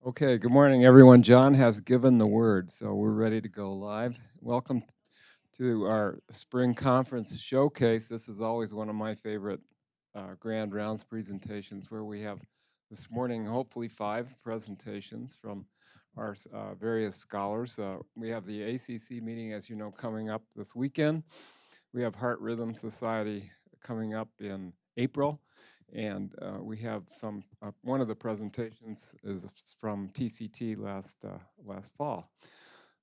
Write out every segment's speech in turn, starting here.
Okay, good morning, everyone. John has given the word, so we're ready to go live. Welcome to our spring conference showcase. This is always one of my favorite Grand Rounds presentations, where we have this morning hopefully 5 presentations from our various scholars. We have the ACC meeting, as you know, coming up this weekend. We have Heart Rhythm Society coming up in April. And we have some, one of the presentations is from TCT last fall.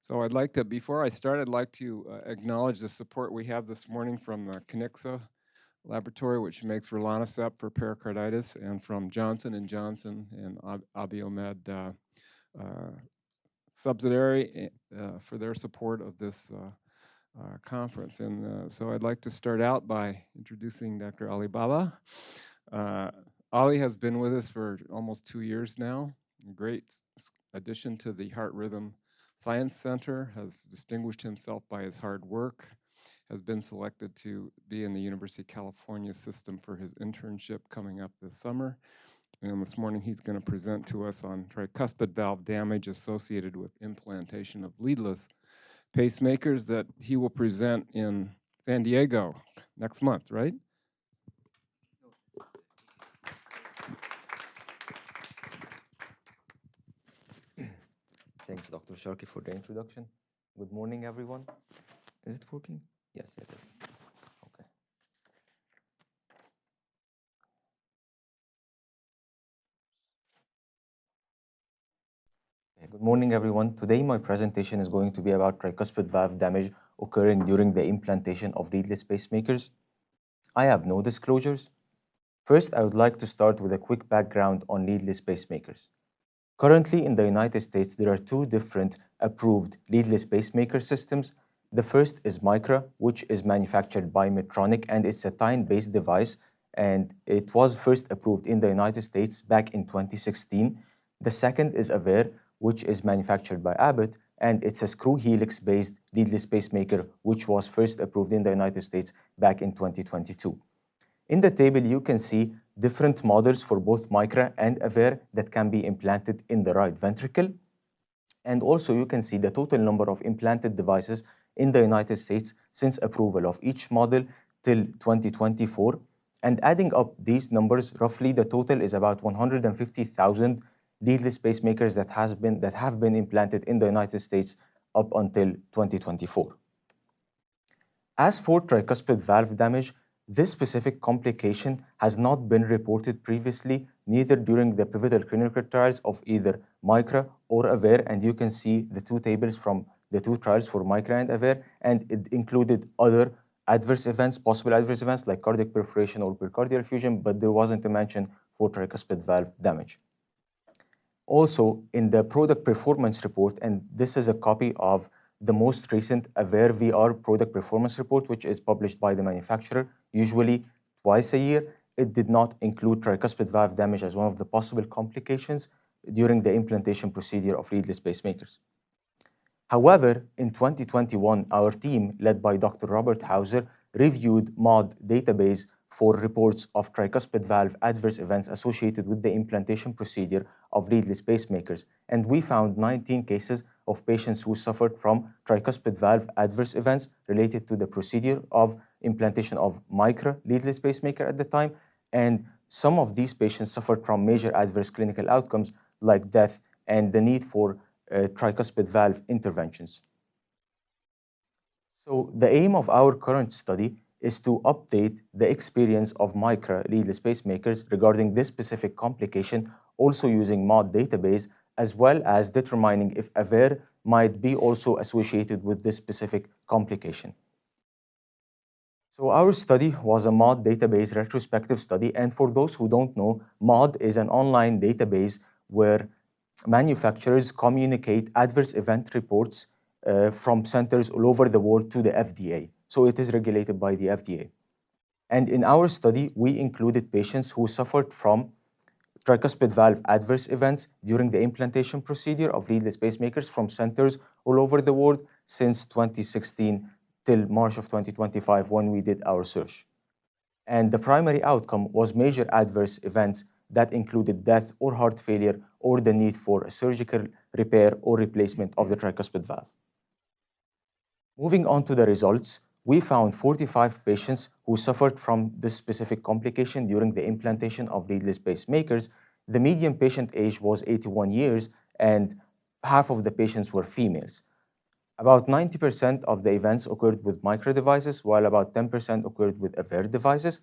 So I'd like to, before I start, I'd like to acknowledge the support we have this morning from the Conixa laboratory, which makes rilonacept for pericarditis, and from Johnson & Johnson and Abiomed subsidiary for their support of this conference. And so I'd like to start out by introducing Dr. Ali Bahbah. Ali has been with us for almost 2 years now. A great addition to the Heart Rhythm Science Center, has distinguished himself by his hard work, has been selected to be in the University of California system for his internship coming up this summer. And this morning he's going to present to us on tricuspid valve damage associated with implantation of leadless pacemakers that he will present in San Diego next month, right? Thanks, Dr. Sharkey, for the introduction. Good morning, everyone. Is it working? Yes, it is. Okay. Good morning, everyone. Today, my presentation is going to be about tricuspid valve damage occurring during the implantation of leadless pacemakers. I have no disclosures. First, I would like to start with a quick background on leadless pacemakers. Currently, in the United States, there are 2 different approved leadless pacemaker systems. The first is Micra, which is manufactured by Medtronic, and it's a tine-based device, and it was first approved in the United States back in 2016. The second is Aver, which is manufactured by Abbott, and it's a screw helix-based leadless pacemaker, which was first approved in the United States back in 2022. In the table, you can see different models for both Micra and Aver that can be implanted in the right ventricle. And also you can see the total number of implanted devices in the United States since approval of each model till 2024. And adding up these numbers, roughly the total is about 150,000 leadless pacemakers that have been implanted in the United States up until 2024. As for tricuspid valve damage, this specific complication has not been reported previously, neither during the pivotal clinical trials of either Micra or Aver, and you can see the 2 tables from the 2 trials for Micra and Aver, and it included other adverse events, possible adverse events like cardiac perforation or pericardial effusion, but there wasn't a mention for tricuspid valve damage. Also, in the product performance report, and this is a copy of the most recent Aver VR product performance report, which is published by the manufacturer, usually twice a year, it did not include tricuspid valve damage as one of the possible complications during the implantation procedure of leadless pacemakers. However, in 2021, our team, led by Dr. Robert Hauser, reviewed MOD database for reports of tricuspid valve adverse events associated with the implantation procedure of leadless pacemakers, and we found 19 cases of patients who suffered from tricuspid valve adverse events related to the procedure of implantation of Micra leadless pacemaker at the time, and some of these patients suffered from major adverse clinical outcomes like death and the need for tricuspid valve interventions. So the aim of our current study is to update the experience of Micra leadless pacemakers regarding this specific complication, also using MOD database, as well as determining if Aver might be also associated with this specific complication. So our study was a MOD database retrospective study, and for those who don't know, MOD is an online database where manufacturers communicate adverse event reports from centers all over the world to the FDA. So it is regulated by the FDA. And in our study, we included patients who suffered from tricuspid valve adverse events during the implantation procedure of leadless pacemakers from centers all over the world since 2016 till March of 2025 when we did our search. And the primary outcome was major adverse events that included death or heart failure or the need for a surgical repair or replacement of the tricuspid valve. Moving on to the results, we found 45 patients who suffered from this specific complication during the implantation of leadless pacemakers. The median patient age was 81 years, and half of the patients were females. About 90% of the events occurred with micro devices, while about 10% occurred with AVEIR devices,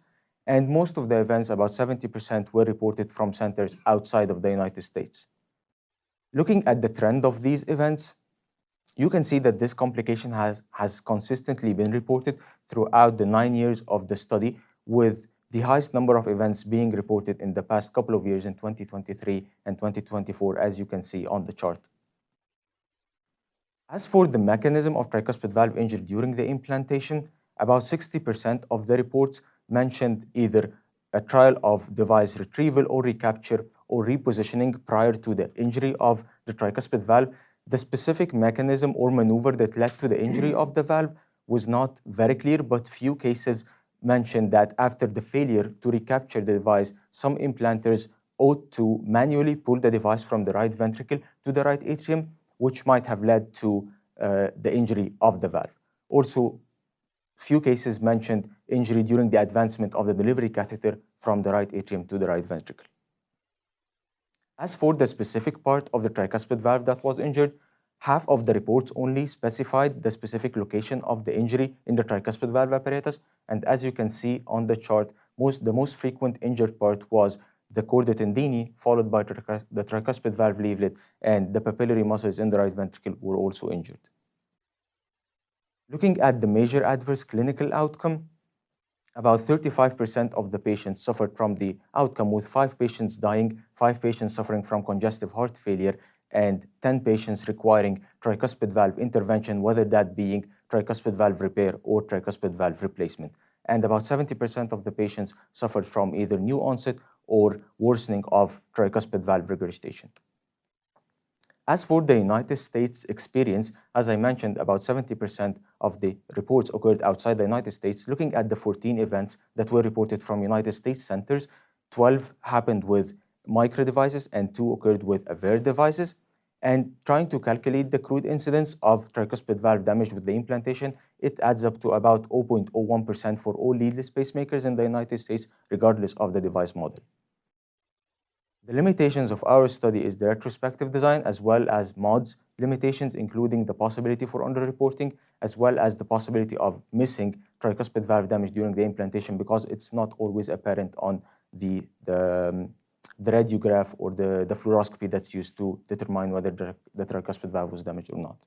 and most of the events, about 70%, were reported from centers outside of the United States. Looking at the trend of these events, you can see that this complication has consistently been reported throughout the 9 years of the study, with the highest number of events being reported in the past couple of years in 2023 and 2024, as you can see on the chart. As for the mechanism of tricuspid valve injury during the implantation, about 60% of the reports mentioned either a trial of device retrieval or recapture or repositioning prior to the injury of the tricuspid valve. The specific mechanism or maneuver that led to the injury of the valve was not very clear, but few cases mentioned that after the failure to recapture the device, some implanters ought to manually pull the device from the right ventricle to the right atrium, which might have led to the injury of the valve. Also, few cases mentioned injury during the advancement of the delivery catheter from the right atrium to the right ventricle. As for the specific part of the tricuspid valve that was injured, half of the reports only specified the specific location of the injury in the tricuspid valve apparatus. And as you can see on the chart, the most frequent injured part was the chorda tendini, followed by the tricuspid valve leaflet, and the papillary muscles in the right ventricle were also injured. Looking at the major adverse clinical outcome, about 35% of the patients suffered from the outcome, with 5 patients dying, 5 patients suffering from congestive heart failure, and 10 patients requiring tricuspid valve intervention, whether that being tricuspid valve repair or tricuspid valve replacement. And about 70% of the patients suffered from either new onset or worsening of tricuspid valve regurgitation. As for the United States experience, as I mentioned, about 70% of the reports occurred outside the United States. Looking at the 14 events that were reported from United States centers, 12 happened with micro devices and 2 occurred with AVEIR devices. And trying to calculate the crude incidence of tricuspid valve damage with the implantation, it adds up to about 0.01% for all leadless pacemakers in the United States, regardless of the device model. The limitations of our study is the retrospective design, as well as MODS limitations, including the possibility for underreporting, as well as the possibility of missing tricuspid valve damage during the implantation, because it's not always apparent on the radiograph or the fluoroscopy that's used to determine whether the tricuspid valve was damaged or not.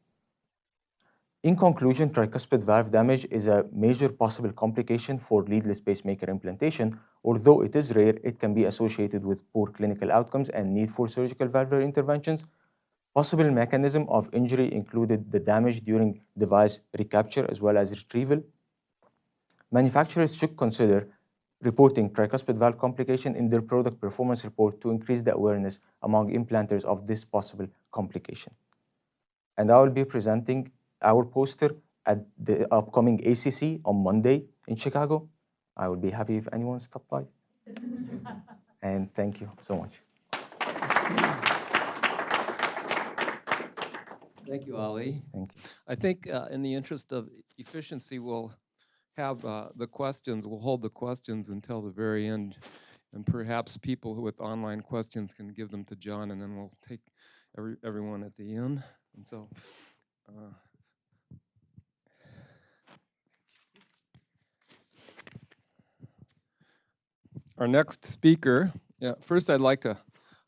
In conclusion, tricuspid valve damage is a major possible complication for leadless pacemaker implantation. Although it is rare, it can be associated with poor clinical outcomes and need for surgical valvular interventions. Possible mechanism of injury included the damage during device recapture as well as retrieval. Manufacturers should consider reporting tricuspid valve complication in their product performance report to increase the awareness among implanters of this possible complication. And I will be presenting our poster at the upcoming ACC on Monday in Chicago. I would be happy if anyone stopped by. And thank you so much. Thank you, Ali. Thank you. I think in the interest of efficiency, we'll have the questions, we'll hold the questions until the very end, and perhaps people who with online questions can give them to John, and then we'll take everyone at the end. And so, our next speaker, first I'd like to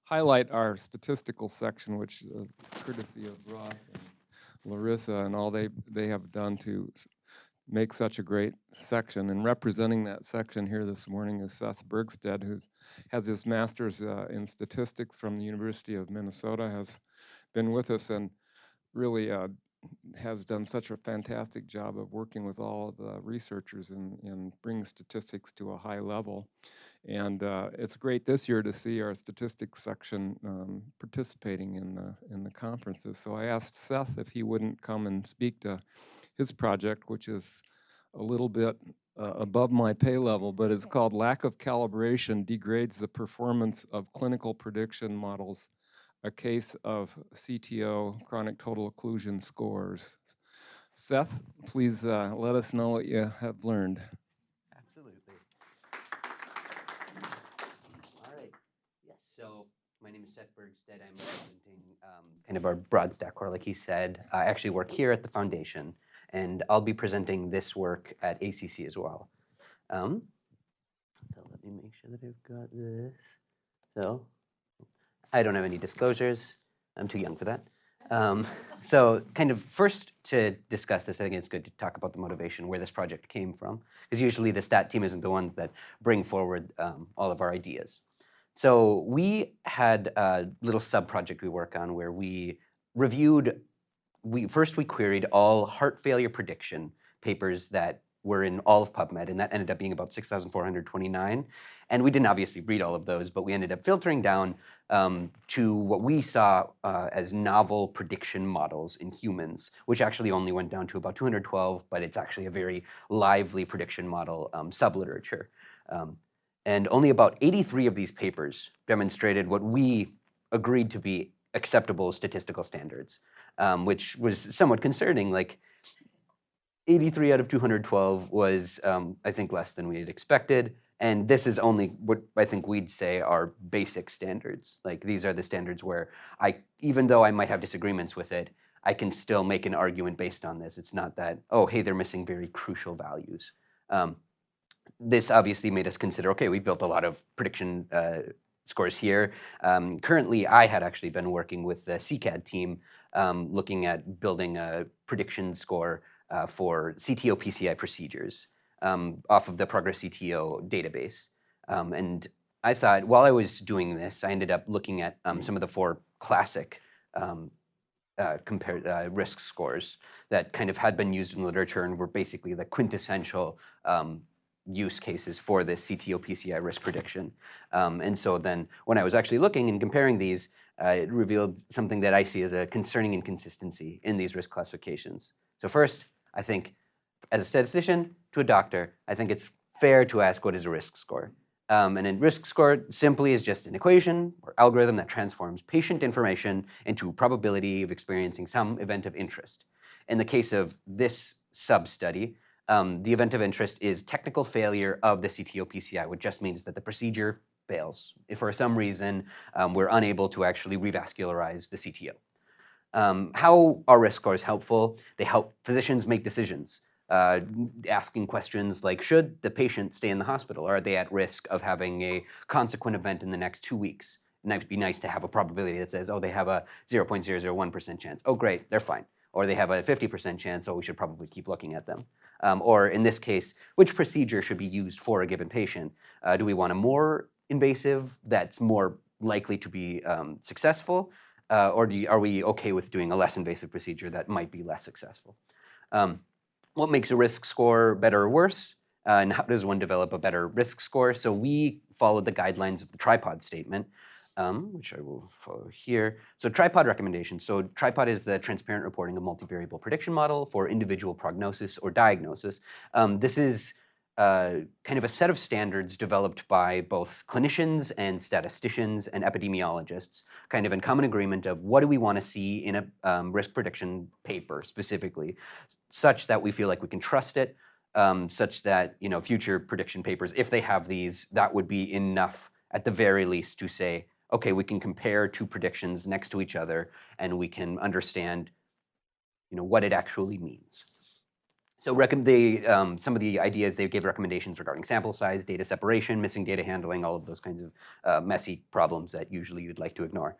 highlight our statistical section, which is courtesy of Ross and Larissa and all they have done to make such a great section. And representing that section here this morning is Seth Bergstedt, who has his master's in statistics from the University of Minnesota, has been with us and really has done such a fantastic job of working with all of the researchers in bringing statistics to a high level. And it's great this year to see our statistics section participating in the conferences. So I asked Seth if he wouldn't come and speak to his project, which is a little bit above my pay level, but it's called Lack of Calibration Degrades the Performance of Clinical Prediction Models, a case of CTO, chronic total occlusion scores. Seth, please let us know what you have learned. Absolutely. All right. Yes. So my name is Seth Bergstedt. I'm representing kind of our broad stack core, like he said. I actually work here at the foundation, and I'll be presenting this work at ACC as well. So let me make sure that I've got this. So I don't have any disclosures. I'm too young for that. So kind of first to discuss this, I think it's good to talk about the motivation, where this project came from, because usually the stat team isn't the ones that bring forward all of our ideas. So we had a little sub-project we work on where we reviewed, we queried all heart failure prediction papers that were in all of PubMed, and that ended up being about 6,429. And we didn't obviously read all of those, but we ended up filtering down to what we saw as novel prediction models in humans, which actually only went down to about 212, but it's actually a very lively prediction model subliterature. And only about 83 of these papers demonstrated what we agreed to be acceptable statistical standards, which was somewhat concerning. Like 83 out of 212 was, I think, less than we had expected. And this is only what I think we'd say are basic standards. Like these are the standards where even though I might have disagreements with it, I can still make an argument based on this. It's not that, oh, hey, they're missing very crucial values. This obviously made us consider, okay, we've built a lot of prediction scores here. Currently, I had actually been working with the CCAD team looking at building a prediction score for CTO PCI procedures off of the PROGRESS-CTO database. And I thought, while I was doing this, I ended up looking at some of the 4 classic risk scores that kind of had been used in literature and were basically the quintessential use cases for this CTO PCI risk prediction. And so then when I was actually looking and comparing these, it revealed something that I see as a concerning inconsistency in these risk classifications. So first, I think as a statistician to a doctor, I think it's fair to ask, what is a risk score? And a risk score simply is just an equation or algorithm that transforms patient information into probability of experiencing some event of interest. In the case of this sub-study, the event of interest is technical failure of the CTO PCI, which just means that the procedure fails. If for some reason we're unable to actually revascularize the CTO. How are risk scores helpful? They help physicians make decisions, asking questions like, should the patient stay in the hospital? Or are they at risk of having a consequent event in the next 2 weeks? And it'd be nice to have a probability that says, oh, they have a 0.001% chance. Oh, great, they're fine. Or they have a 50% chance, so we should probably keep looking at them. Or in this case, which procedure should be used for a given patient? Do we want a more invasive that's more likely to be successful? Or are we okay with doing a less invasive procedure that might be less successful? What makes a risk score better or worse? And how does one develop a better risk score? So we followed the guidelines of the tripod statement, which I will follow here. So tripod recommendations. So tripod is the transparent reporting of multivariable prediction model for individual prognosis or diagnosis. This is kind of a set of standards developed by both clinicians and statisticians and epidemiologists, kind of in common agreement of what do we want to see in a risk prediction paper specifically, such that we feel like we can trust it, such that future prediction papers, if they have these, that would be enough at the very least to say, okay, we can compare 2 predictions next to each other and we can understand what it actually means. So some of the ideas, they gave recommendations regarding sample size, data separation, missing data handling, all of those kinds of messy problems that usually you'd like to ignore.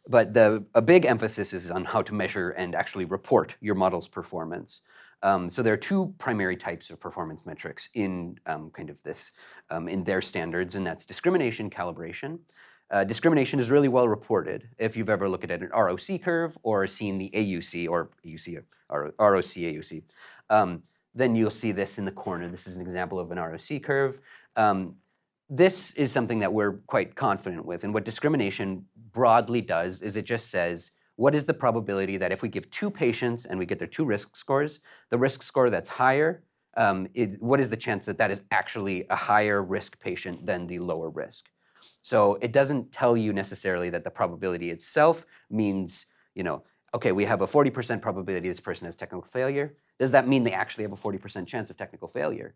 But a big emphasis is on how to measure and actually report your model's performance. So there are 2 primary types of performance metrics in kind of this, in their standards, and that's discrimination, calibration. Discrimination is really well reported. If you've ever looked at an ROC curve or seen the AUC or ROC AUC, then you'll see this in the corner. This is an example of an ROC curve. This is something that we're quite confident with. And what discrimination broadly does is it just says, what is the probability that if we give 2 patients and we get their 2 risk scores, the risk score that's higher what is the chance that that is actually a higher risk patient than the lower risk? So it doesn't tell you necessarily that the probability itself means, okay, we have a 40% probability this person has technical failure. Does that mean they actually have a 40% chance of technical failure?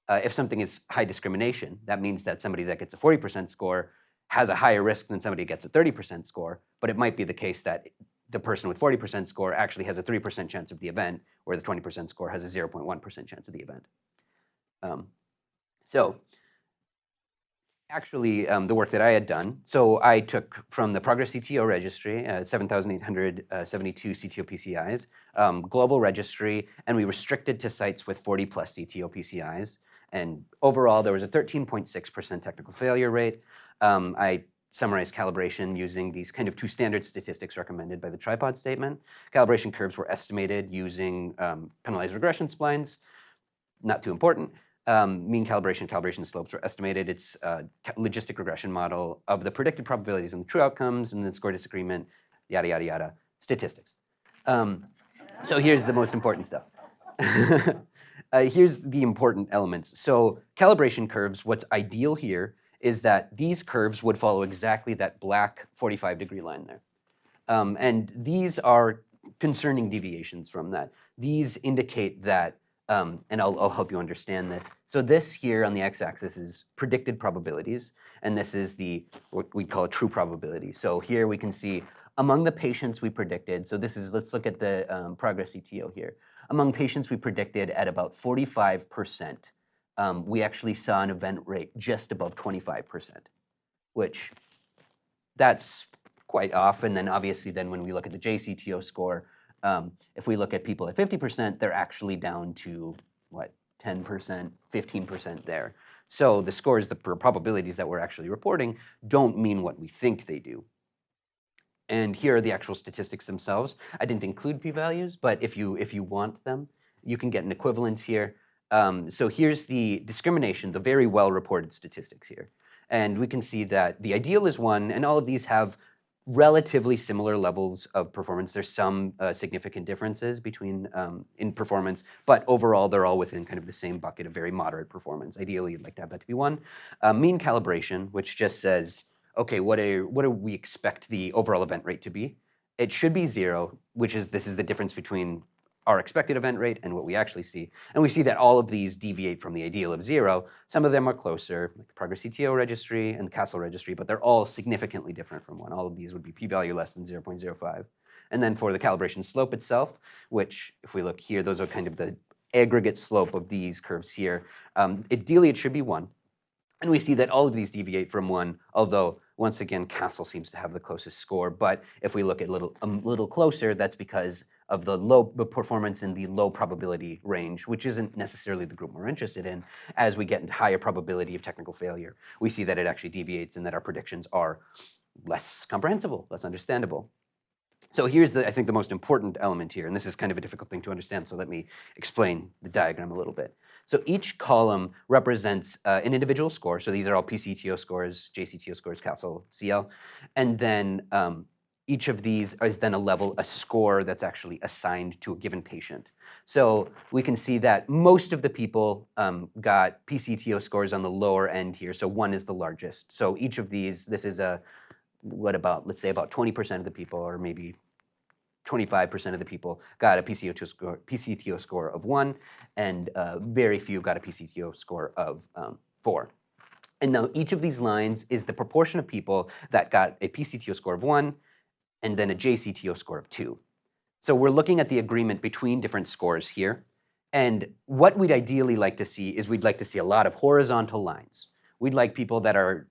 If something is high discrimination, that means that somebody that gets a 40% score has a higher risk than somebody who gets a 30% score, but it might be the case that the person with 40% score actually has a 3% chance of the event, where the 20% score has a 0.1% chance of the event. So actually, the work that I had done, so I took from the PROGRESS-CTO registry, 7,872 CTO PCIs, global registry, and we restricted to sites with 40 plus CTO PCIs. And overall, there was a 13.6% technical failure rate. I summarized calibration using these kind of two standard statistics recommended by the tripod statement. Calibration curves were estimated using penalized regression splines, not too important. Mean calibration slopes were estimated. It's a logistic regression model of the predicted probabilities and the true outcomes, and then score disagreement, yada, yada, yada, statistics. So here's the most important stuff. Here's the important elements. So calibration curves, what's ideal here is that these curves would follow exactly that black 45-degree line there. And these are concerning deviations from that. These indicate that, and I'll help you understand this. So this here on the x-axis is predicted probabilities, and this is what we call a true probability. So here we can see among the patients we predicted, so this is, let's look at the PROGRESS-CTO here. Among patients we predicted at about 45%, we actually saw an event rate just above 25%, which that's quite off. And then obviously then when we look at the JCTO score, if we look at people at 50%, they're actually down to, what, 10%, 15% there. So the scores, the probabilities that we're actually reporting don't mean what we think they do. And here are the actual statistics themselves. I didn't include p-values, but if you want them, you can get an equivalence here. So here's the discrimination, the very well-reported statistics here. And we can see that the ideal is 1, and all of these have relatively similar levels of performance. There's some significant differences between in performance, but overall they're all within kind of the same bucket of very moderate performance. Ideally, you'd like to have that to be 1. Mean calibration, which just says, okay, what do we expect the overall event rate to be? It should be 0, this is the difference between our expected event rate and what we actually see. And we see that all of these deviate from the ideal of 0. Some of them are closer, like the PROGRESS-CTO registry and the Castle registry, but they're all significantly different from 1. All of these would be p-value less than 0.05. And then for the calibration slope itself, which if we look here, those are kind of the aggregate slope of these curves here. Ideally, it should be 1. And we see that all of these deviate from 1, although once again, Castle seems to have the closest score. But if we look at a little closer, that's because of the performance in the low probability range, which isn't necessarily the group we're interested in. As we get into higher probability of technical failure, we see that it actually deviates and that our predictions are less comprehensible, less understandable. So here's, I think, the most important element here, and this is kind of a difficult thing to understand, so let me explain the diagram a little bit. So each column represents an individual score, so these are all PCTO scores, JCTO scores, Castle, CL, and then each of these is then a score that's actually assigned to a given patient. So we can see that most of the people got PCTO scores on the lower end here, so 1 is the largest. So each of these, this is let's say about 20% of the people, or maybe 25% of the people got a PCTO score of 1, and very few got a PCTO score of 4. And now each of these lines is the proportion of people that got a PCTO score of 1 and then a JCTO score of 2. So we're looking at the agreement between different scores here. And what we'd ideally like to see is we'd like to see a lot of horizontal lines. We'd like people that are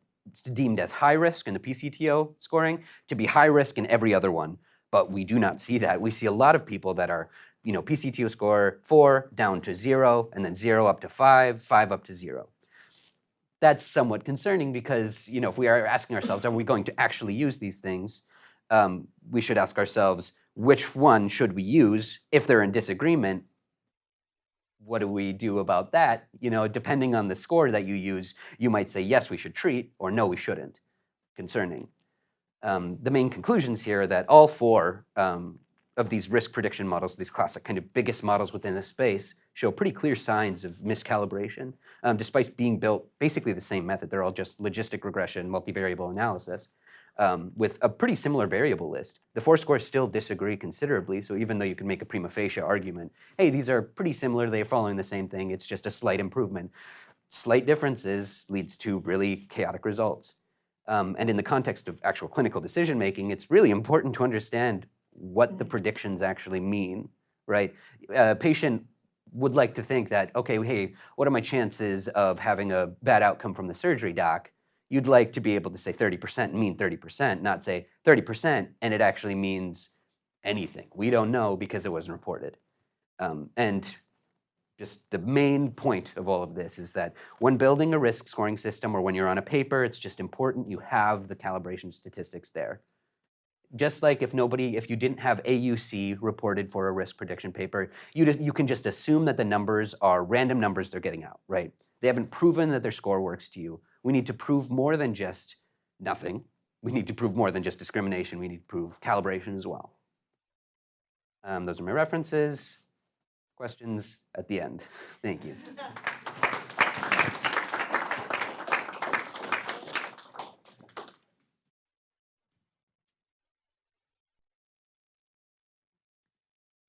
deemed as high risk in the PCTO scoring to be high risk in every other one. But we do not see that. We see a lot of people that are, PCTO score 4 down to 0, and then 0 up to 5, 5 up to 0. That's somewhat concerning because, if we are asking ourselves, are we going to actually use these things? We should ask ourselves, which one should we use? If they're in disagreement, what do we do about that? Depending on the score that you use, you might say, yes, we should treat, or no, we shouldn't. Concerning. The main conclusions here are that all 4 of these risk prediction models, these classic kind of biggest models within the space, show pretty clear signs of miscalibration, despite being built basically the same method. They're all just logistic regression, multivariable analysis, with a pretty similar variable list. The four scores still disagree considerably, so even though you can make a prima facie argument, hey, these are pretty similar, they're following the same thing, it's just a slight improvement. Slight differences leads to really chaotic results. And in the context of actual clinical decision making, it's really important to understand what the predictions actually mean, right? A patient would like to think that, okay, hey, what are my chances of having a bad outcome from the surgery, doc? You'd like to be able to say 30% and mean 30%, not say 30% and it actually means anything. We don't know because it wasn't reported. And just the main point of all of this is that when building a risk scoring system or when you're on a paper, it's just important you have the calibration statistics there. Just like if you didn't have AUC reported for a risk prediction paper, you can just assume that the numbers are random numbers they're getting out, right? They haven't proven that their score works to you. We need to prove more than just nothing. We need to prove more than just discrimination. We need to prove calibration as well. Those are my references. Questions at the end. Thank you.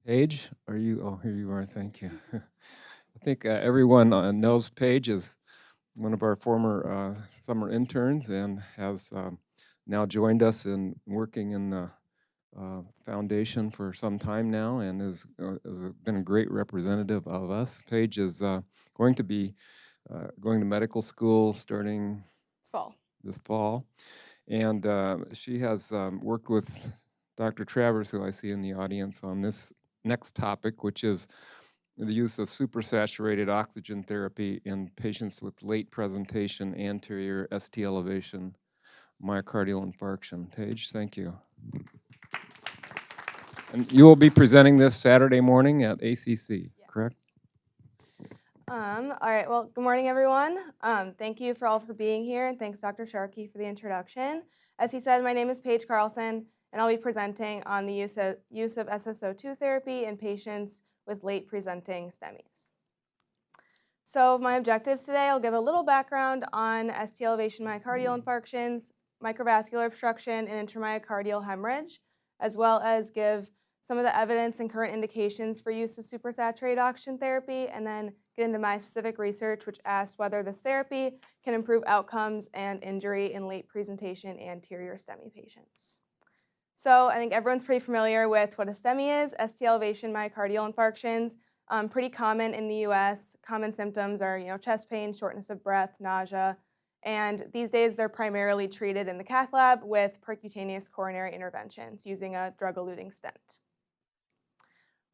Paige, are you? Oh, here you are. Thank you. I think everyone knows Paige is one of our former summer interns and has now joined us in working in the foundation for some time now and has been a great representative of us. Paige is going to be going to medical school starting this fall. And she has worked with Dr. Travers, who I see in the audience, on this next topic, which is the use of supersaturated oxygen therapy in patients with late presentation anterior ST elevation myocardial infarction. Paige, thank you. And you will be presenting this Saturday morning at ACC, yes. Correct? All right, well, good morning, everyone. Thank you for being here, and thanks, Dr. Sharkey, for the introduction. As he said, my name is Paige Carlson, and I'll be presenting on the use of SSO2 therapy in patients with late presenting STEMIs. So my objectives today, I'll give a little background on ST elevation myocardial infarctions, microvascular obstruction, and intramyocardial hemorrhage, as well as give some of the evidence and current indications for use of supersaturated oxygen therapy, and then get into my specific research, which asked whether this therapy can improve outcomes and injury in late presentation anterior STEMI patients. So I think everyone's pretty familiar with what a STEMI is, ST elevation myocardial infarctions. Pretty common in the US. Common symptoms are chest pain, shortness of breath, nausea, and these days they're primarily treated in the cath lab with percutaneous coronary interventions using a drug-eluting stent.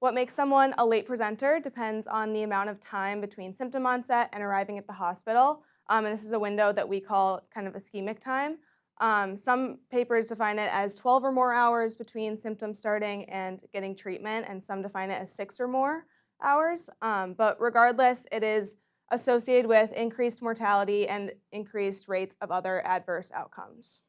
What makes someone a late presenter depends on the amount of time between symptom onset and arriving at the hospital. And this is a window that we call kind of ischemic time. Some papers define it as 12 or more hours between symptoms starting and getting treatment, and some define it as 6 or more hours. But regardless, it is associated with increased mortality and increased rates of other adverse outcomes.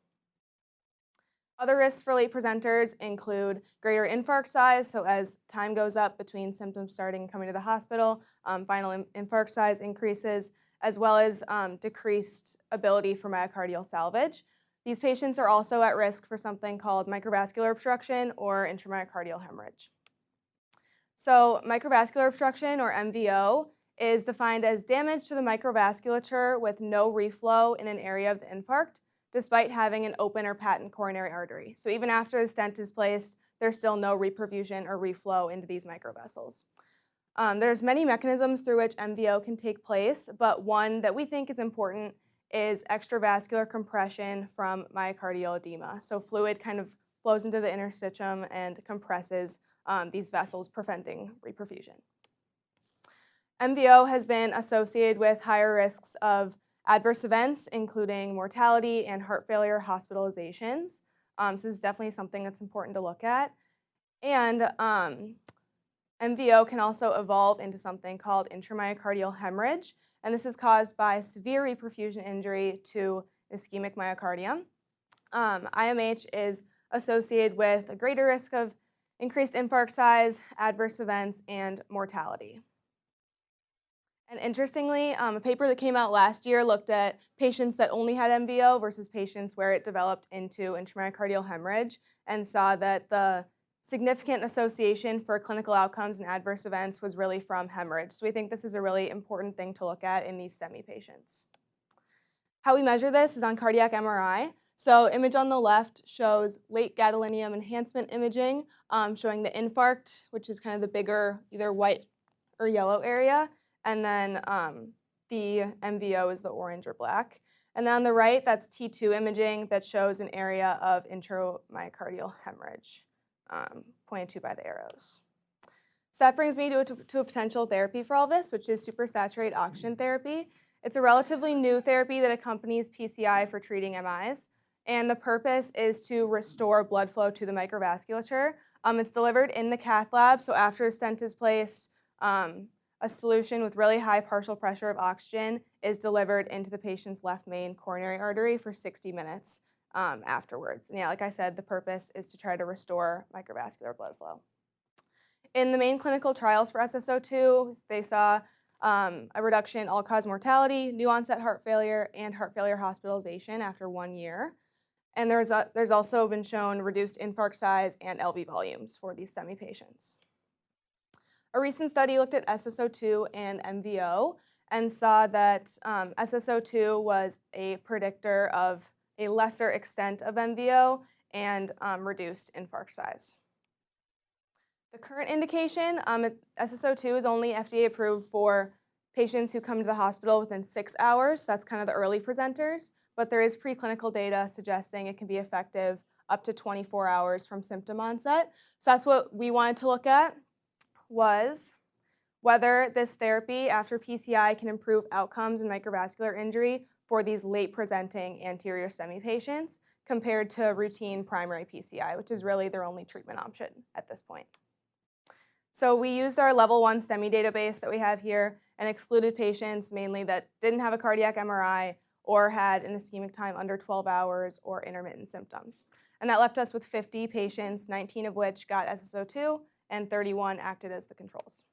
Other risks for late presenters include greater infarct size, so as time goes up between symptoms starting and coming to the hospital, final infarct size increases, as well as decreased ability for myocardial salvage. These patients are also at risk for something called microvascular obstruction or intramyocardial hemorrhage. So microvascular obstruction, or MVO, is defined as damage to the microvasculature with no reflow in an area of the infarct, despite having an open or patent coronary artery. So even after the stent is placed, there's still no reperfusion or reflow into these microvessels. There's many mechanisms through which MVO can take place, but one that we think is important is extravascular compression from myocardial edema. So fluid kind of flows into the interstitium and compresses these vessels, preventing reperfusion. MVO has been associated with higher risks of adverse events, including mortality and heart failure hospitalizations. So this is definitely something that's important to look at. And MVO can also evolve into something called intramyocardial hemorrhage, and this is caused by severe reperfusion injury to ischemic myocardium. IMH is associated with a greater risk of increased infarct size, adverse events, and mortality. And interestingly, a paper that came out last year looked at patients that only had MVO versus patients where it developed into intramyocardial hemorrhage and saw that the significant association for clinical outcomes and adverse events was really from hemorrhage. So we think this is a really important thing to look at in these STEMI patients. How we measure this is on cardiac MRI. So image on the left shows late gadolinium enhancement imaging, showing the infarct, which is kind of the bigger either white or yellow area, and then the MVO is the orange or black. And then on the right, that's T2 imaging that shows an area of intramyocardial hemorrhage, pointed to by the arrows. So that brings me to a potential therapy for all this, which is supersaturated oxygen therapy. It's a relatively new therapy that accompanies PCI for treating MIs, and the purpose is to restore blood flow to the microvasculature. It's delivered in the cath lab, so after a stent is placed, a solution with really high partial pressure of oxygen is delivered into the patient's left main coronary artery for 60 minutes afterwards. And yeah, like I said, the purpose is to try to restore microvascular blood flow. In the main clinical trials for SSO2, they saw a reduction in all-cause mortality, new onset heart failure, and heart failure hospitalization after 1 year. And there's also been shown reduced infarct size and LV volumes for these STEMI patients. A recent study looked at SSO2 and MVO and saw that SSO2 was a predictor of a lesser extent of MVO and reduced infarct size. The current indication, SSO2 is only FDA approved for patients who come to the hospital within 6 hours. That's kind of the early presenters, but there is preclinical data suggesting it can be effective up to 24 hours from symptom onset. So that's what we wanted to look at, was whether this therapy after PCI can improve outcomes in microvascular injury for these late presenting anterior STEMI patients compared to routine primary PCI, which is really their only treatment option at this point. So we used our level 1 STEMI database that we have here and excluded patients mainly that didn't have a cardiac MRI or had an ischemic time under 12 hours or intermittent symptoms. And that left us with 50 patients, 19 of which got SSO2 and 31 acted as the controls.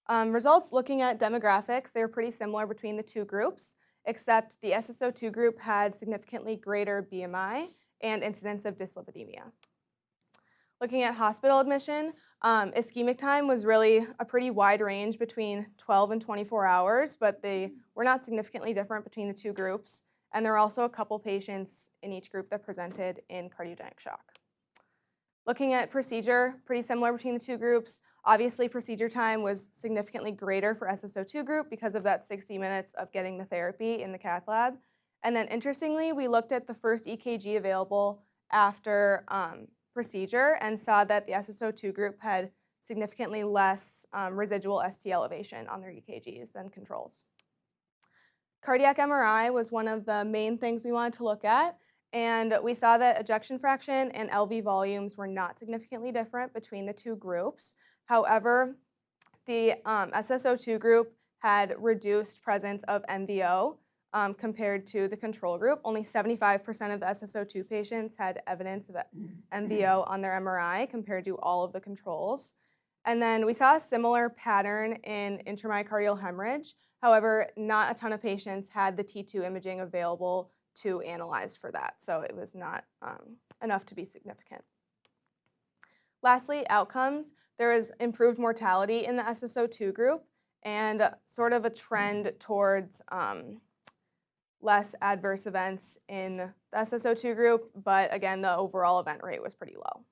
Results looking at demographics, they were pretty similar between the two groups, except the SSO2 group had significantly greater BMI and incidence of dyslipidemia. Looking at hospital admission, ischemic time was really a pretty wide range between 12 and 24 hours, but they were not significantly different between the two groups. And there were also a couple patients in each group that presented in cardiogenic shock. Looking at procedure, pretty similar between the two groups. Obviously, procedure time was significantly greater for SSO2 group because of that 60 minutes of getting the therapy in the cath lab. And then interestingly, we looked at the first EKG available after procedure and saw that the SSO2 group had significantly less residual ST elevation on their EKGs than controls. Cardiac MRI was one of the main things we wanted to look at, and we saw that ejection fraction and LV volumes were not significantly different between the two groups. However, the SSO2 group had reduced presence of MVO compared to the control group. Only 75% of the SSO2 patients had evidence of MVO on their MRI compared to all of the controls. And then we saw a similar pattern in intramyocardial hemorrhage. However, not a ton of patients had the T2 imaging available to analyze for that, so it was not enough to be significant. Lastly, outcomes. There is improved mortality in the SSO2 group and sort of a trend towards less adverse events in the SSO2 group, but again, the overall event rate was pretty low.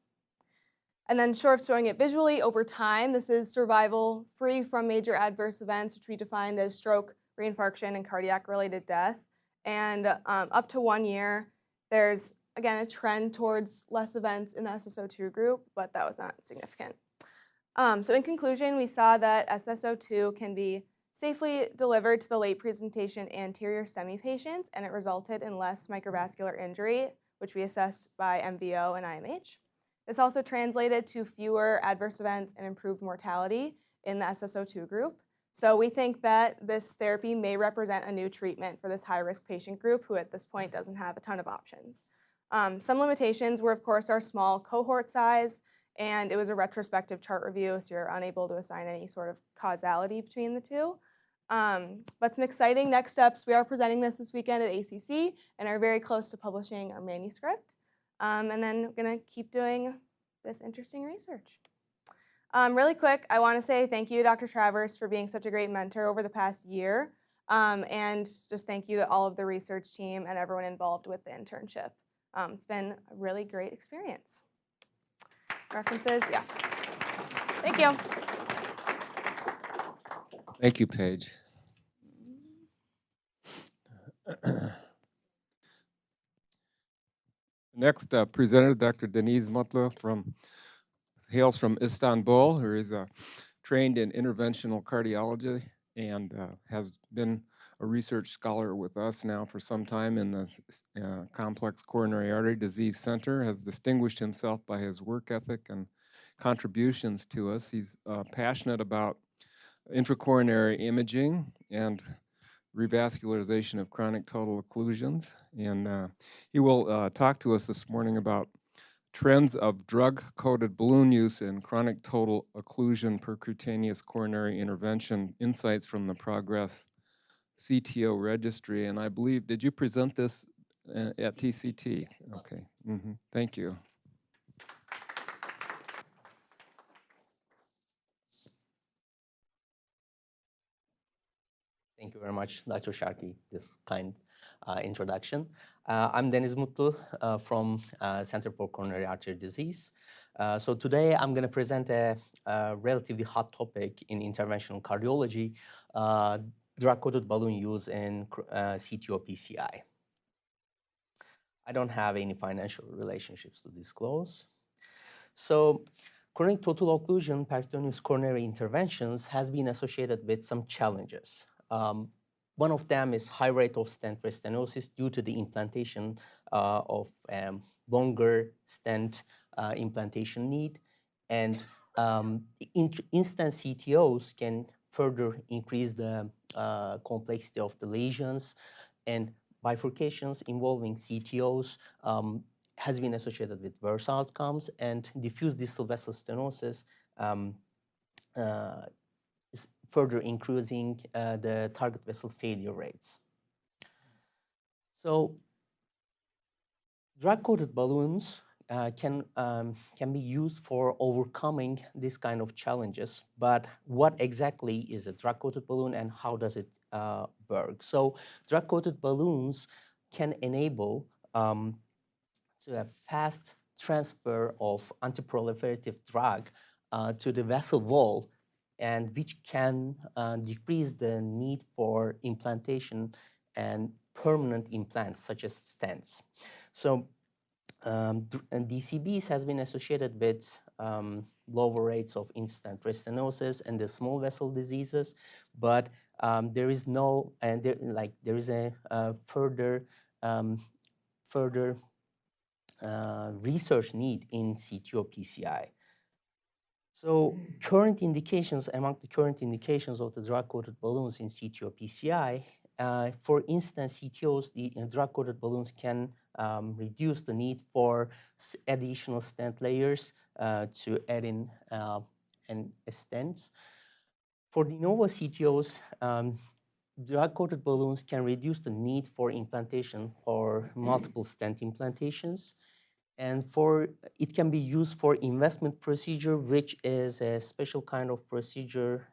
And then showing it visually over time, this is survival free from major adverse events, which we defined as stroke, reinfarction, and cardiac-related death. And up to 1 year, there's, again, a trend towards less events in the SSO2 group, but that was not significant. So in conclusion, we saw that SSO2 can be safely delivered to the late presentation anterior STEMI patients, and it resulted in less microvascular injury, which we assessed by MVO and IMH. This also translated to fewer adverse events and improved mortality in the SSO2 group. So we think that this therapy may represent a new treatment for this high-risk patient group who at this point doesn't have a ton of options. Some limitations were, of course, our small cohort size and it was a retrospective chart review, so you're unable to assign any sort of causality between the two. But some exciting next steps. We are presenting this weekend at ACC and are very close to publishing our manuscript. And then we're going to keep doing this interesting research. Really quick, I want to say thank you, Dr. Travers, for being such a great mentor over the past year. And just thank you to all of the research team and everyone involved with the internship. It's been a really great experience. References, yeah. Thank you. Thank you, Paige. Next presenter, Dr. Deniz Mutlu hails from Istanbul, who is trained in interventional cardiology and has been a research scholar with us now for some time in the Complex Coronary Artery Disease Center, has distinguished himself by his work ethic and contributions to us. He's passionate about intracoronary imaging and revascularization of chronic total occlusions. And he will talk to us this morning about trends of drug-coated balloon use in chronic total occlusion percutaneous coronary intervention, insights from the PROGRESS-CTO registry. And I believe, did you present this at TCT? Okay, thank you. Thank you very much, Dr. Sharkey, this kind introduction. I'm Deniz Mutlu from Center for Coronary Artery Disease. So today I'm going to present a relatively hot topic in interventional cardiology, drug-coated balloon use in CTO PCI. I don't have any financial relationships to disclose. So chronic total occlusion percutaneous coronary interventions has been associated with some challenges. One of them is high rate of stent restenosis due to the implantation of longer stent implantation need. And instant CTOs can further increase the complexity of the lesions, and bifurcations involving CTOs has been associated with worse outcomes, and diffuse distal vessel stenosis is further increasing the target vessel failure rates. So drug-coated balloons can be used for overcoming this kind of challenges, but what exactly is a drug-coated balloon and how does it work? So drug-coated balloons can enable to a fast transfer of antiproliferative drug to the vessel wall, and which can decrease the need for implantation and permanent implants such as stents. So DCBs has been associated with lower rates of in-stent restenosis and the small vessel diseases, but there is no, and there is a further research need in CTO PCI. So current indications, among the current indications of the drug-coated balloons in CTO PCI, for instance, CTOs, the drug-coated balloons can reduce the need for additional stent layers to add in stents. For de novo CTOs, drug-coated balloons can reduce the need for implantation for multiple stent implantations. And it can be used for investment procedure, which is a special kind of procedure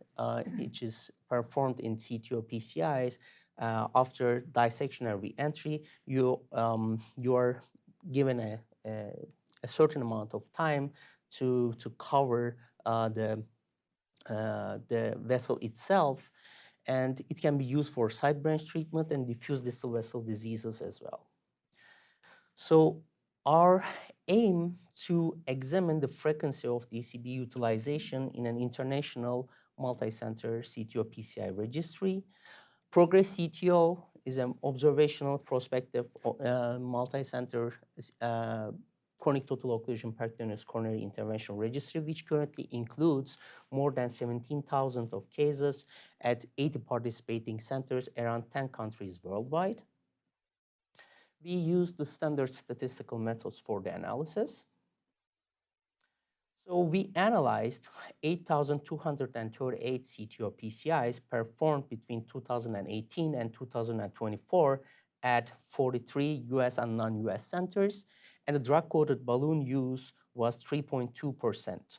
which is performed in CTO PCIs. After dissection and re-entry, you are given a certain amount of time to cover the vessel itself, and it can be used for side branch treatment and diffuse distal vessel diseases as well. So our aim to examine the frequency of DCB utilization in an international multi-center CTO PCI registry. PROGRESS-CTO is an observational prospective multi-center chronic total occlusion percutaneous coronary intervention registry, which currently includes more than 17,000 of cases at 80 participating centers around 10 countries worldwide. We use the standard statistical methods for the analysis. So we analyzed 8,238 CTO PCIs performed between 2018 and 2024 at 43 US and non-US centers, and the drug-coated balloon use was 3.2%.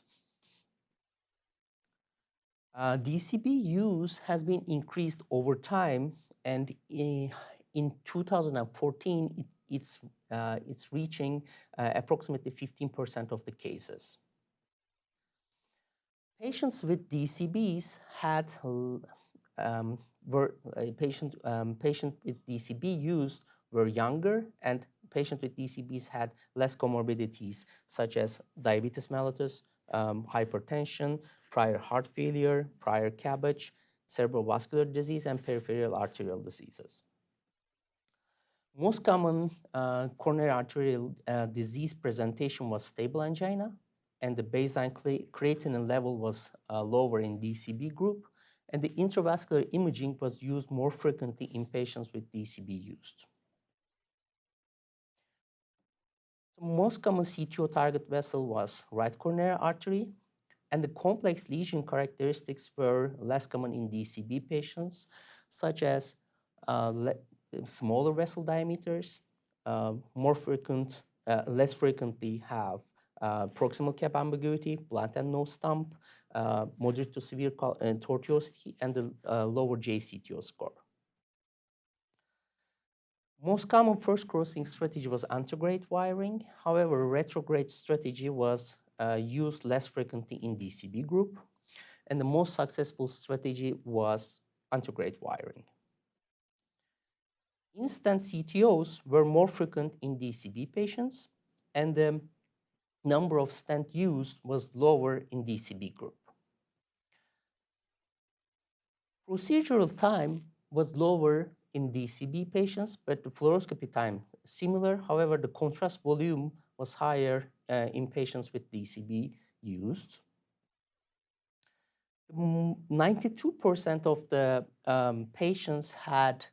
DCB use has been increased over time, and in 2014, it's reaching approximately 15% of the cases. Patients with DCBs had patient with DCB use were younger, and patients with DCBs had less comorbidities such as diabetes mellitus, hypertension, prior heart failure, prior CABG, cerebrovascular disease, and peripheral arterial diseases. Most common coronary arterial disease presentation was stable angina, and the baseline creatinine level was lower in DCB group, and the intravascular imaging was used more frequently in patients with DCB used. The most common CTO target vessel was right coronary artery, and the complex lesion characteristics were less common in DCB patients, such as smaller vessel diameters, less frequently have proximal cap ambiguity, blunt and nose stump, moderate to severe tortuosity, and the lower JCTO score. Most common first crossing strategy was antegrade wiring. However, retrograde strategy was used less frequently in DCB group, and the most successful strategy was antegrade wiring. Instant CTOs were more frequent in DCB patients, and the number of stent used was lower in DCB group. Procedural time was lower in DCB patients, but the fluoroscopy time similar. However, the contrast volume was higher in patients with DCB used. 92% of the patients had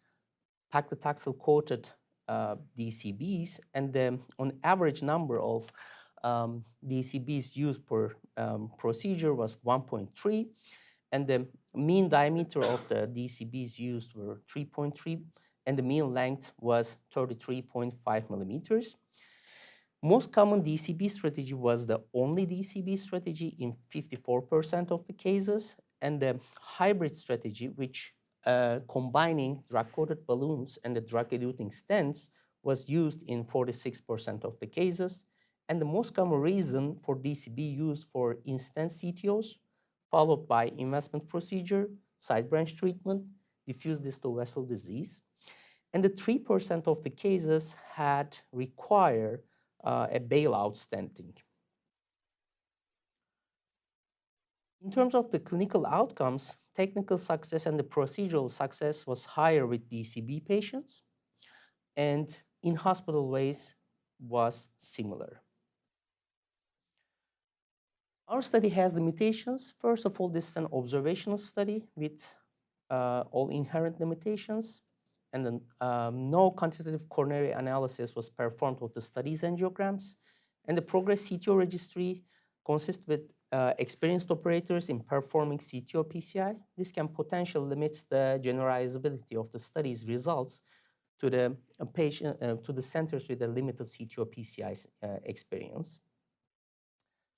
paclitaxel coated DCBs, and the on average number of DCBs used per procedure was 1.3, and the mean diameter of the DCBs used were 3.3, and the mean length was 33.5 millimeters. Most common DCB strategy was the only DCB strategy in 54% of the cases, and the hybrid strategy, which combining drug-coated balloons and the drug-eluting stents, was used in 46% of the cases. And the most common reason for DCB used for in-stent CTOs, followed by investment procedure, side branch treatment, diffuse distal vessel disease. And the 3% of the cases had required a bailout stenting. In terms of the clinical outcomes, technical success and the procedural success was higher with DCB patients, and in hospital ways was similar. Our study has limitations. First of all, this is an observational study with all inherent limitations, and then no quantitative coronary analysis was performed with the study's angiograms. And the PROGRESS-CTO registry consists with experienced operators in performing CTO PCI. This can potentially limit the generalizability of the study's results to the to the centers with a limited CTO PCI experience.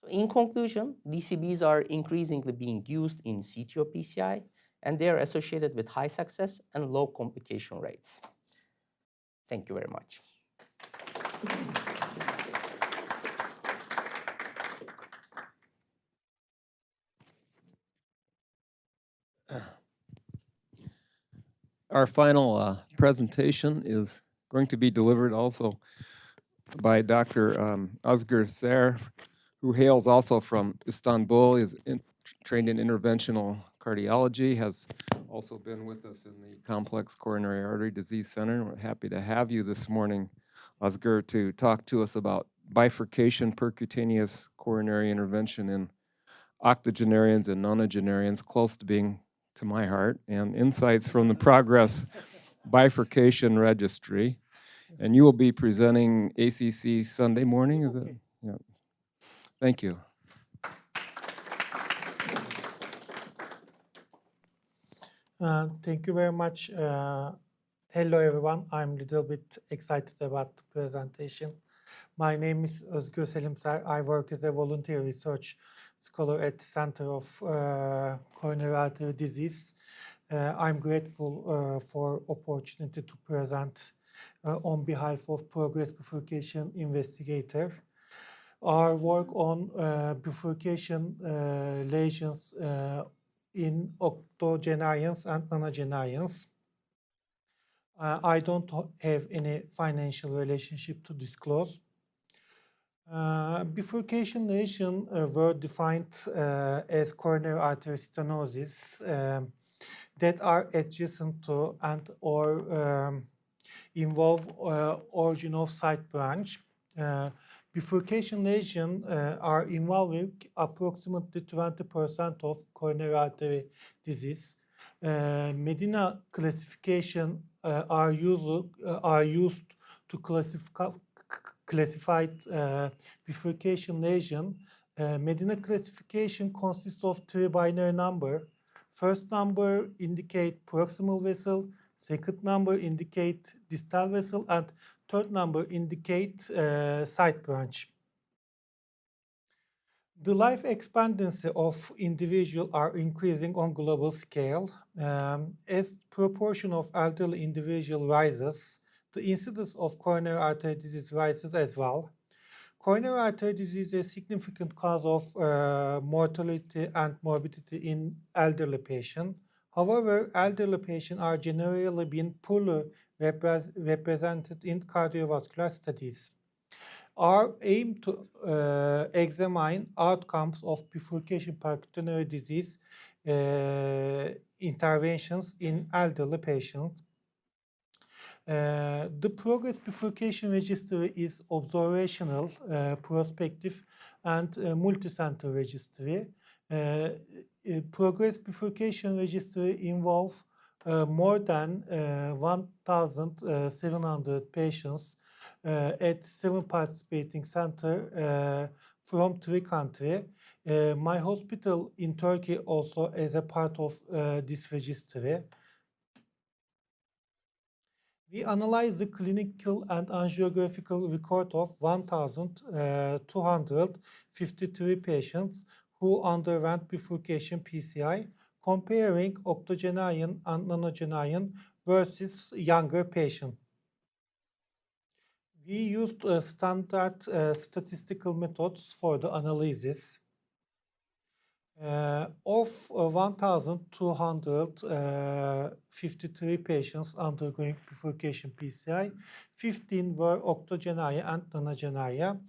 So in conclusion, DCBs are increasingly being used in CTO PCI, and they are associated with high success and low complication rates. Thank you very much. Our final presentation is going to be delivered also by Dr. Özgür Ser, who hails also from Istanbul, is trained in interventional cardiology, has also been with us in the Complex Coronary Artery Disease Center. We're happy to have you this morning, Özgür, to talk to us about bifurcation percutaneous coronary intervention in octogenarians and nonagenarians, close to being to my heart, and insights from the PROGRESS bifurcation registry. And you will be presenting ACC Sunday morning, is it? Yeah. Thank you. Thank you very much. Hello, everyone. I'm a little bit excited about the presentation. My name is Özgür Selimser. I work as a volunteer research scholar at the Center of Coronary Artery Disease. I'm grateful for opportunity to present on behalf of Progress Bifurcation Investigator. Our work on bifurcation lesions in octogenarians and nonagenarians. I don't have any financial relationship to disclose. Bifurcation lesions were defined as coronary artery stenosis that are adjacent to and or involve origin of side branch. Bifurcation lesions are involving approximately 20% of coronary artery disease. Medina classification are used to classify bifurcation lesion. Medina classification consists of 3 binary numbers. First number indicate proximal vessel, second number indicate distal vessel, and third number indicate side branch. The life expectancy of individuals are increasing on global scale. As proportion of elderly individual rises, the incidence of coronary artery disease rises as well. Coronary artery disease is a significant cause of mortality and morbidity in elderly patients. However, elderly patients are generally being poorly represented in cardiovascular studies. Our aim to examine outcomes of bifurcation percutaneous disease interventions in elderly patients. The Progress Bifurcation Registry is observational, prospective, and multicenter registry. Progress Bifurcation Registry involves more than 1,700 patients at 7 participating centers from 3 countries. My hospital in Turkey also is a part of this registry. We analyzed the clinical and angiographical record of 1,253 patients who underwent bifurcation PCI, comparing octogenarian and nonagenarian versus younger patients. We used standard statistical methods for the analysis. Of 1,253 patients undergoing bifurcation PCI, 15 were octogenaria and nonagenaria.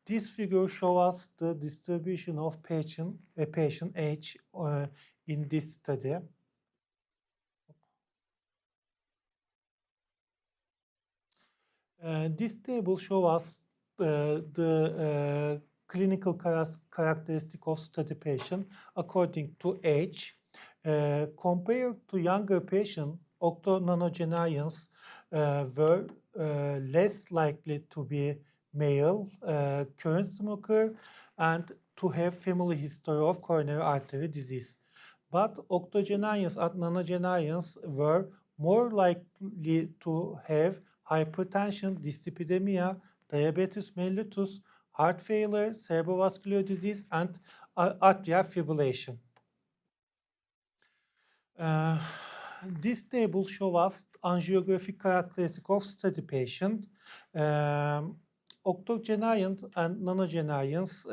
This figure shows us the distribution of patient age in this study. This table shows us the clinical characteristic of study patient according to age. Compared to younger patients, octononagenarians were less likely to be male, current smoker, and to have family history of coronary artery disease. But octogenarians and nonagenarians were more likely to have hypertension, dyslipidemia, diabetes mellitus, heart failure, cerebrovascular disease, and atrial fibrillation. This table shows us angiographic characteristic of study patient. Octogenarians and nonagenarians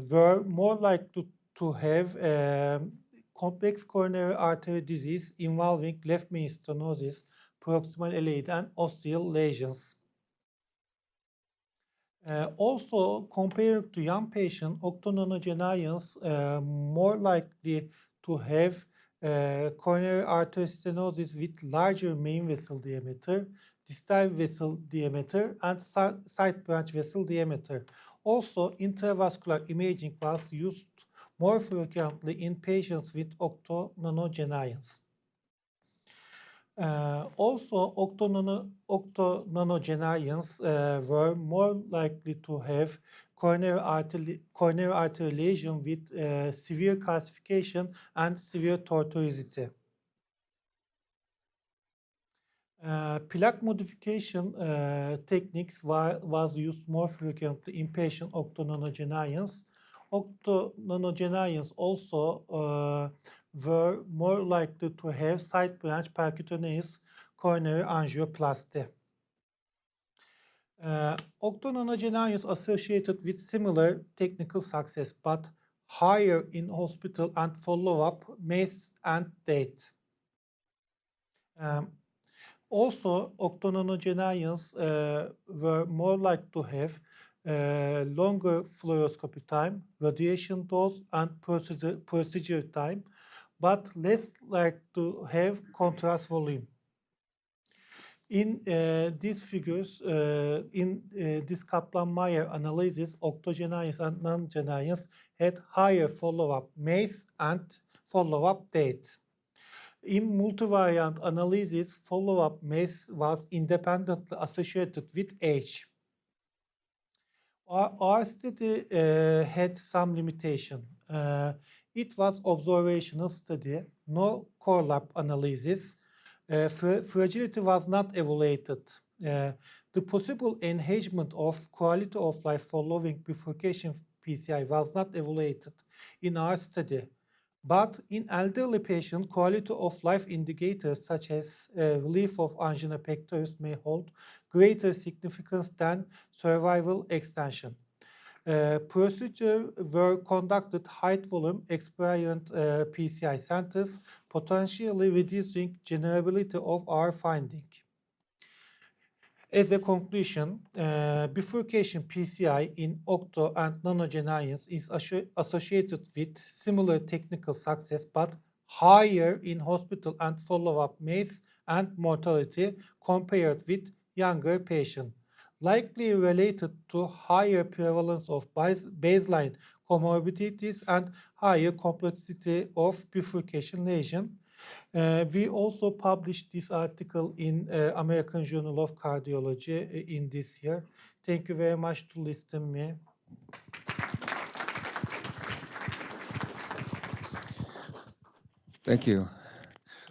were more likely to have complex coronary artery disease involving left main stenosis, proximal LAD, and ostial lesions. Also, compared to young patients, octononagenarians more likely to have coronary artery stenosis with larger main vessel diameter, distal vessel diameter, and side branch vessel diameter. Also, intravascular imaging was used more frequently in patients with octononagenarians. Also, octononagenarians were more likely to have coronary artery lesion with severe calcification and severe tortuosity. Plaque modification techniques was used more frequently in patient octononogenarians. Octononogenarians also were more likely to have side branch percutaneous coronary angioplasty. Octononogenarians associated with similar technical success, but higher in hospital and follow-up MACE and date. Also, octononogenarians were more likely to have longer fluoroscopy time, radiation dose, and procedure time, but less likely to have contrast volume. In these figures, in this Kaplan-Meier analysis, octogenarians and non-genarians had higher follow-up MACE and follow-up date. In multivariant analysis, follow-up MACE was independently associated with age. Our study had some limitation. It was observational study, no core lab analysis. Fragility was not evaluated. The possible enhancement of quality of life following bifurcation PCI was not evaluated in our study. But in elderly patients, quality of life indicators such as relief of angina pectoris may hold greater significance than survival extension. Procedures were conducted high volume experienced PCI centers, potentially reducing generability of our finding. As a conclusion, bifurcation PCI in octo and nonogenarians is associated with similar technical success, but higher in hospital and follow-up MACE and mortality compared with younger patients, likely related to higher prevalence of baseline comorbidities and higher complexity of bifurcation lesion. We also published this article in American Journal of Cardiology in this year. Thank you very much to listen to me. Thank you.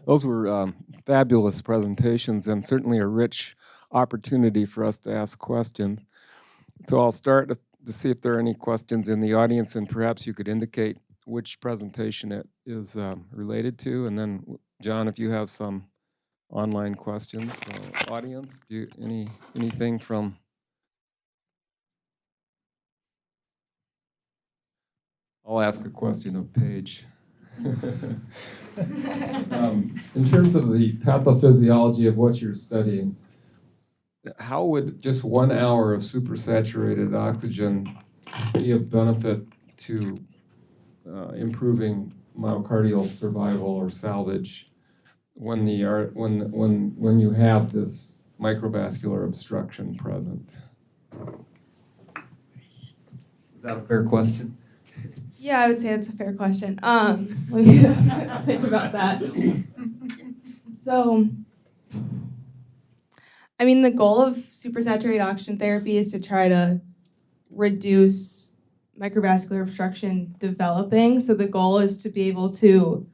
Those were fabulous presentations and certainly a rich opportunity for us to ask questions. So I'll start to see if there are any questions in the audience, and perhaps you could indicate which presentation it is related to, and then John, if you have some online questions. So audience, do you, anything from? I'll ask a question of Paige. In terms of the pathophysiology of what you're studying, how would just 1 hour of supersaturated oxygen be of benefit to improving myocardial survival or salvage when you have this microvascular obstruction present? Is that a fair question? Yeah, I would say it's a fair question. Let me think about that. So, I mean, the goal of supersaturated oxygen therapy is to try to reduce microvascular obstruction developing. So the goal is to be able to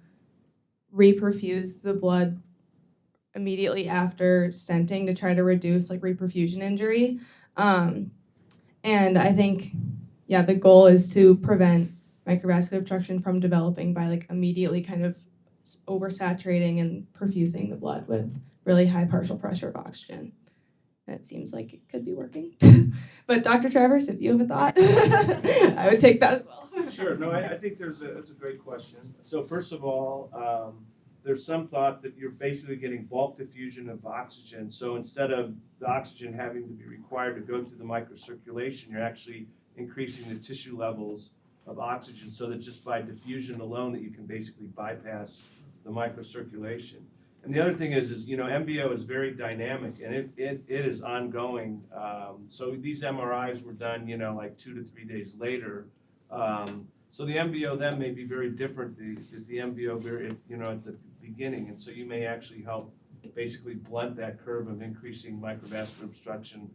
reperfuse the blood immediately after stenting to try to reduce like reperfusion injury. And I think, yeah, the goal is to prevent microvascular obstruction from developing by like immediately kind of oversaturating and perfusing the blood with really high partial pressure of oxygen. And it seems like it could be working. But Dr. Travers, if you have a thought, I would take that as well. Sure. No, I think that's a great question. So first of all, there's some thought that you're basically getting bulk diffusion of oxygen. So instead of the oxygen having to be required to go through the microcirculation, you're actually increasing the tissue levels of oxygen so that just by diffusion alone that you can basically bypass the microcirculation. And the other thing is you know, MVO is very dynamic and it is ongoing. So these MRIs were done, you know, like 2 to 3 days later. So the MVO then may be very different the MVO very, you know, at the beginning. And so you may actually help basically blunt that curve of increasing microvascular obstruction,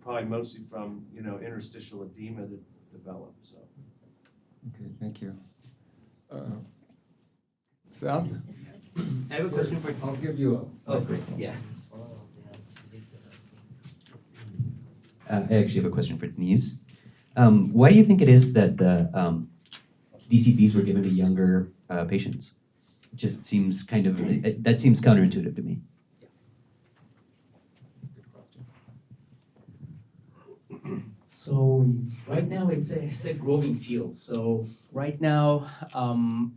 probably mostly from, you know, interstitial edema develop. So. Okay, thank you. Seth? I have a question for. I'll give you a. Oh, great. Yeah. I actually have a question for Deniz. Why do you think it is that the DCBs were given to younger patients? It just seems kind of, that seems counterintuitive to me. So right now it's a growing field. So right now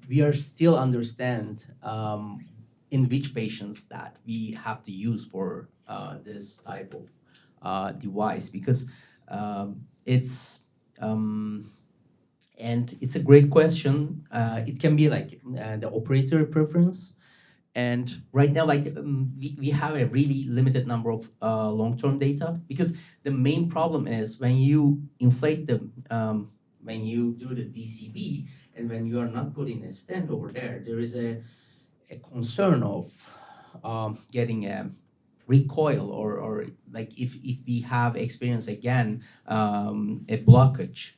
we are still understand in which patients that we have to use for this type of device, because it's and it's a great question. It can be like the operator preference. And right now, like we have a really limited number of long-term data, because the main problem is when you inflate the, when you do the DCB and when you are not putting a stent over there, there is a concern of getting a recoil or like if we have experienced again a blockage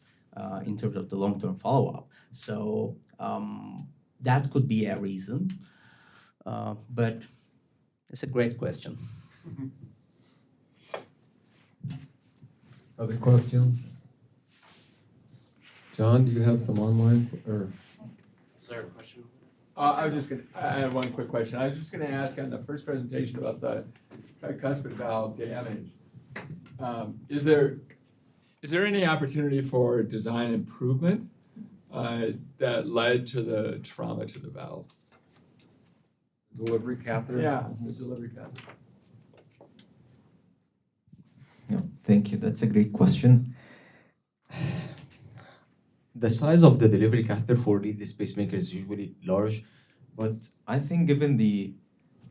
in terms of the long-term follow-up. So that could be a reason. But it's a great question. Other questions? John, do you have some online or? Sorry, question. I had one quick question. I was just going to ask on the first presentation about the tricuspid valve damage. Is there any opportunity for design improvement that led to the trauma to the valve? Delivery catheter? Yeah, the delivery catheter. No, thank you. That's a great question. The size of the delivery catheter for leadless pacemaker is usually large, but I think given the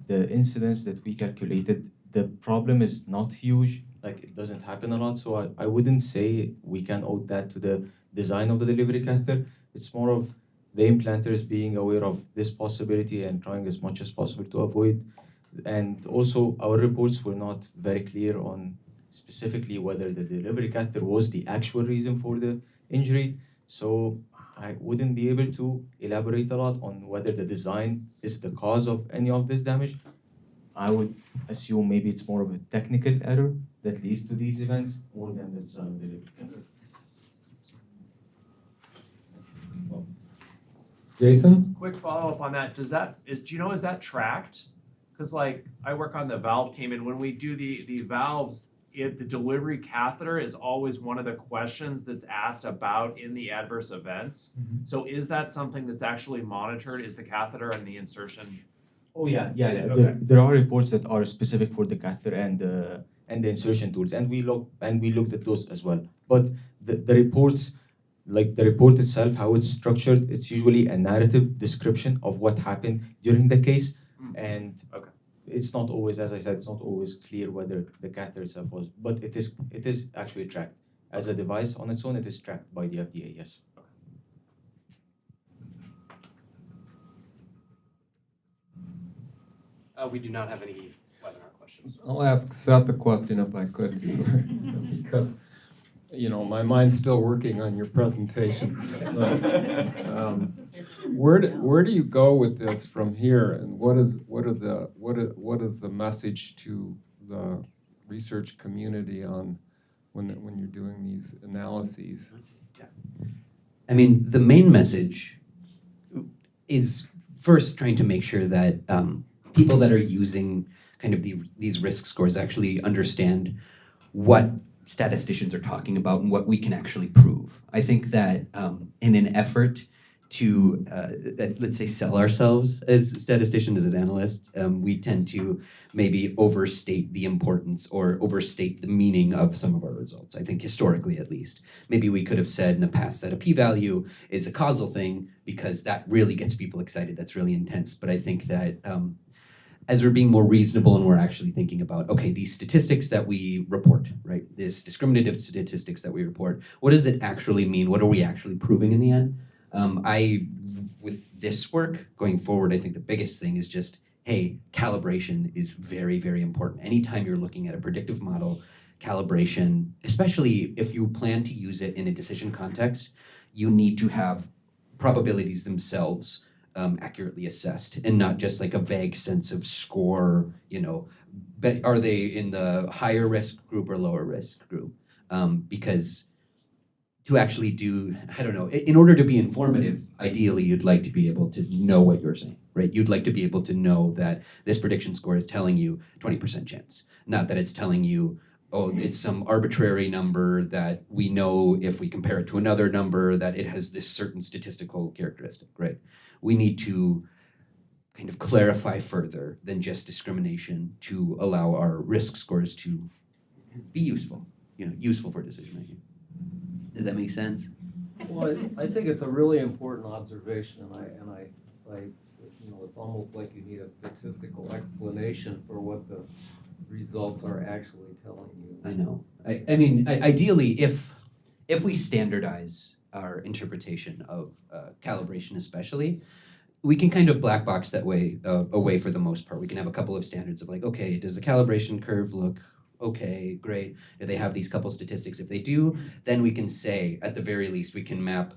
incidence that we calculated, the problem is not huge. Like it doesn't happen a lot, so I wouldn't say we can owe that to the design of the delivery catheter. It's more of the implanters being aware of this possibility and trying as much as possible to avoid. And also our reports were not very clear on specifically whether the delivery catheter was the actual reason for the injury. So I wouldn't be able to elaborate a lot on whether the design is the cause of any of this damage. I would assume maybe it's more of a technical error that leads to these events more than the design of the delivery catheter. Jason? Quick follow-up on that. Do you know, is that tracked? Because like I work on the valve team, and when we do the valves, the delivery catheter is always one of the questions that's asked about in the adverse events. Mm-hmm. So is that something that's actually monitored? Is the catheter and the insertion? Oh yeah. Okay. There are reports that are specific for the catheter and the insertion tools, and we looked at those as well. But the reports, like the report itself, how it's structured, it's usually a narrative description of what happened during the case, and okay. It's not always, as I said, it's not always clear whether the catheter itself was, but it is actually tracked as a device on its own. It is tracked by the FDA. Yes. We do not have any webinar questions. I'll ask Seth a question if I could, because you know my mind's still working on your presentation. But, where do you go with this from here, and what is the message to the research community on when you're doing these analyses? Yeah. I mean, the main message is first trying to make sure that people that are using kind of these risk scores actually understand what statisticians are talking about and what we can actually prove. I think that in an effort to, let's say, sell ourselves as statisticians, as analysts, we tend to maybe overstate the importance or overstate the meaning of some of our results. I think historically, at least. Maybe we could have said in the past that a p-value is a causal thing because that really gets people excited. That's really intense. But I think that as we're being more reasonable and we're actually thinking about, okay, these statistics that we report, right? This discriminative statistics that we report, what does it actually mean? What are we actually proving in the end? With this work going forward, I think the biggest thing is just, hey, calibration is very, very important. Anytime you're looking at a predictive model, calibration, especially if you plan to use it in a decision context, you need to have probabilities themselves accurately assessed and not just like a vague sense of score, but are they in the higher risk group or lower risk group? Because to actually do, I don't know, in order to be informative, ideally you'd like to be able to know what you're saying, right? You'd like to be able to know that this prediction score is telling you 20% chance, not that it's telling you, oh, it's some arbitrary number that we know if we compare it to another number that it has this certain statistical characteristic, right? We need to kind of clarify further than just discrimination to allow our risk scores to be useful, useful for decision making. Does that make sense? Well, I think it's a really important observation, and I, it's almost like you need a statistical explanation for what the results are actually telling you. I know. I mean, ideally, if we standardize our interpretation of calibration, especially, we can kind of black box that way away for the most part. We can have a couple of standards of like, okay, does the calibration curve look okay, great. Do they have these couple statistics? If they do, then we can say, at the very least, we can map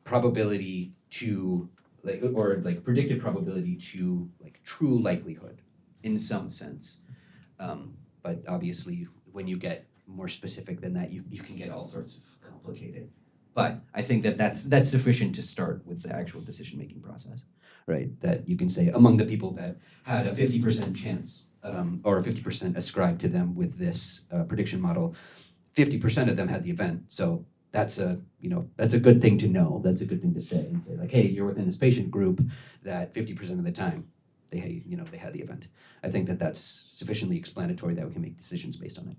probability to, predicted probability to, true likelihood in some sense. But obviously, when you get more specific than that, you can get all sorts of complicated. But I think that's sufficient to start with the actual decision-making process, right? That you can say, among the people that had a 50% chance or 50% ascribed to them with this prediction model, 50% of them had the event. So that's a good thing to know. That's a good thing to say and say like, hey, you're within this patient group that 50% of the time they had the event. I think that's sufficiently explanatory that we can make decisions based on it.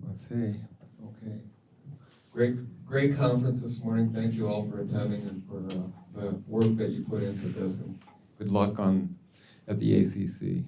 Let's see. Okay. Great conference this morning. Thank you all for attending and for the work that you put into this. And good luck at the ACC.